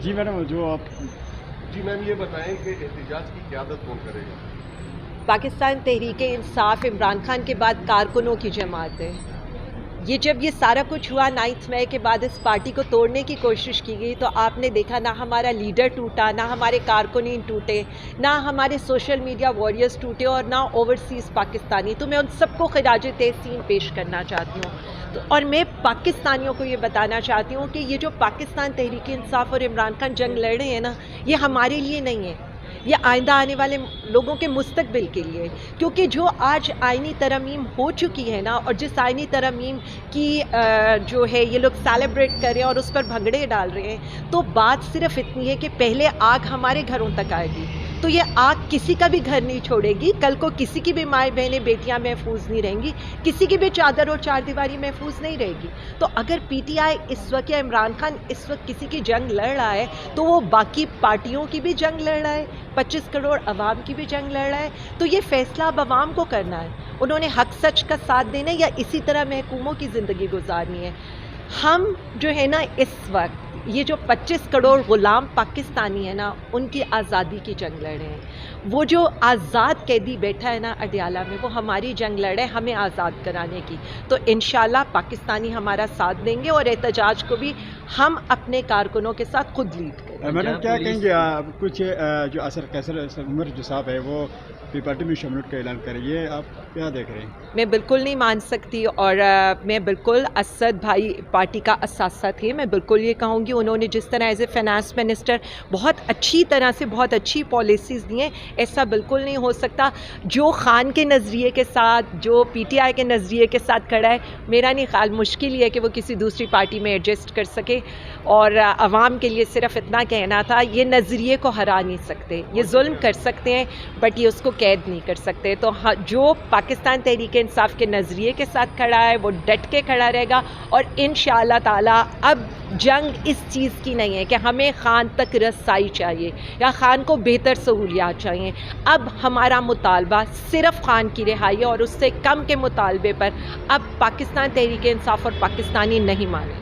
جی madam جو آپ جی میم یہ بتائیں کہ احتجاج کی قیادت کون کرے گا؟ پاکستان تحریک انصاف عمران خان کے بعد کارکنوں کی جماعت ہے. جب یہ سارا کچھ ہوا 9 مئی کے بعد اس پارٹی کو توڑنے کی کوشش کی گئی تو آپ نے دیکھا نہ ہمارا لیڈر ٹوٹا، نہ ہمارے کارکنین ٹوٹے، نہ ہمارے سوشل میڈیا وارئرز ٹوٹے اور نہ اوورسیز پاکستانی. تو میں ان سب کو خراج تحسین پیش کرنا چاہتی ہوں اور میں پاکستانیوں کو یہ بتانا چاہتی ہوں کہ یہ جو پاکستان تحریک انصاف اور عمران خان جنگ لڑ رہے ہیں نا، یہ ہمارے لیے نہیں ہے، یہ آئندہ آنے والے لوگوں کے مستقبل کے لیے. کیونکہ جو آج آئینی ترمیم ہو چکی ہے نا، اور جس آئینی ترمیم کی جو ہے یہ لوگ سیلیبریٹ کر رہے ہیں اور اس پر بھنگڑے ڈال رہے ہیں، تو بات صرف اتنی ہے کہ پہلے آگ ہمارے گھروں تک آئے گی تو یہ آگ کسی کا بھی گھر نہیں چھوڑے گی. کل کو کسی کی بھی مائیں بہنیں بیٹیاں محفوظ نہیں رہیں گی، کسی کی بھی چادر اور چار دیواری محفوظ نہیں رہے گی. تو اگر پی ٹی آئی اس وقت یا عمران خان اس وقت کسی کی جنگ لڑ رہا ہے تو وہ باقی پارٹیوں کی بھی جنگ لڑ رہا ہے، 25 کروڑ عوام کی بھی جنگ لڑ رہا ہے. تو یہ فیصلہ اب عوام کو کرنا ہے، انہوں نے حق سچ کا ساتھ دینا ہے یا اسی طرح محکوموں کی زندگی گزارنی ہے. ہم جو ہے نا اس وقت یہ جو 25 کروڑ غلام پاکستانی ہیں نا، ان کی آزادی کی جنگ لڑ رہے ہیں. وہ جو آزاد قیدی بیٹھا ہے نا اڈیالہ میں، وہ ہماری جنگ لڑ رہے ہیں ہمیں آزاد کرانے کی. تو انشاءاللہ پاکستانی ہمارا ساتھ دیں گے اور احتجاج کو بھی ہم اپنے کارکنوں کے ساتھ خود لیڈ کریں گے. میڈم کیا کہیں گے آپ کچھ جو اثر قیصر عمر جو صاحب ہے وہ پی پارٹی میں شمولیت کا اعلان کریں، یہ آپ کیا دیکھ رہے ہیں؟ میں بالکل نہیں مان سکتی اور میں بالکل اسد بھائی پارٹی کا اثاثہ تھے. میں بالکل یہ کہوں گی انہوں نے جس طرح ایز اے فائنانس منسٹر بہت اچھی طرح سے بہت اچھی پالیسیز دی ہیں، ایسا بالکل نہیں ہو سکتا. جو خان کے نظریے کے ساتھ، جو پی ٹی آئی کے نظریے کے ساتھ کھڑا ہے، میرا نہیں خیال مشکل ہی ہے کہ وہ کسی دوسری پارٹی میں ایڈجسٹ کر سکے. اور عوام کے لیے صرف اتنا کہنا تھا، یہ نظریے کو ہرا نہیں سکتے، یہ ظلم کر سکتے ہیں بٹ یہ اس کو قید نہیں کر سکتے. تو جو پاکستان تحریک انصاف کے نظریے کے ساتھ کھڑا ہے وہ ڈٹ کے کھڑا رہے گا. اور انشاءاللہ تعالی اب جنگ اس چیز کی نہیں ہے کہ ہمیں خان تک رسائی چاہیے یا خان کو بہتر سہولیات چاہیے. اب ہمارا مطالبہ صرف خان کی رہائی اور اس سے کم کے مطالبے پر اب پاکستان تحریک انصاف اور پاکستانی نہیں مانے.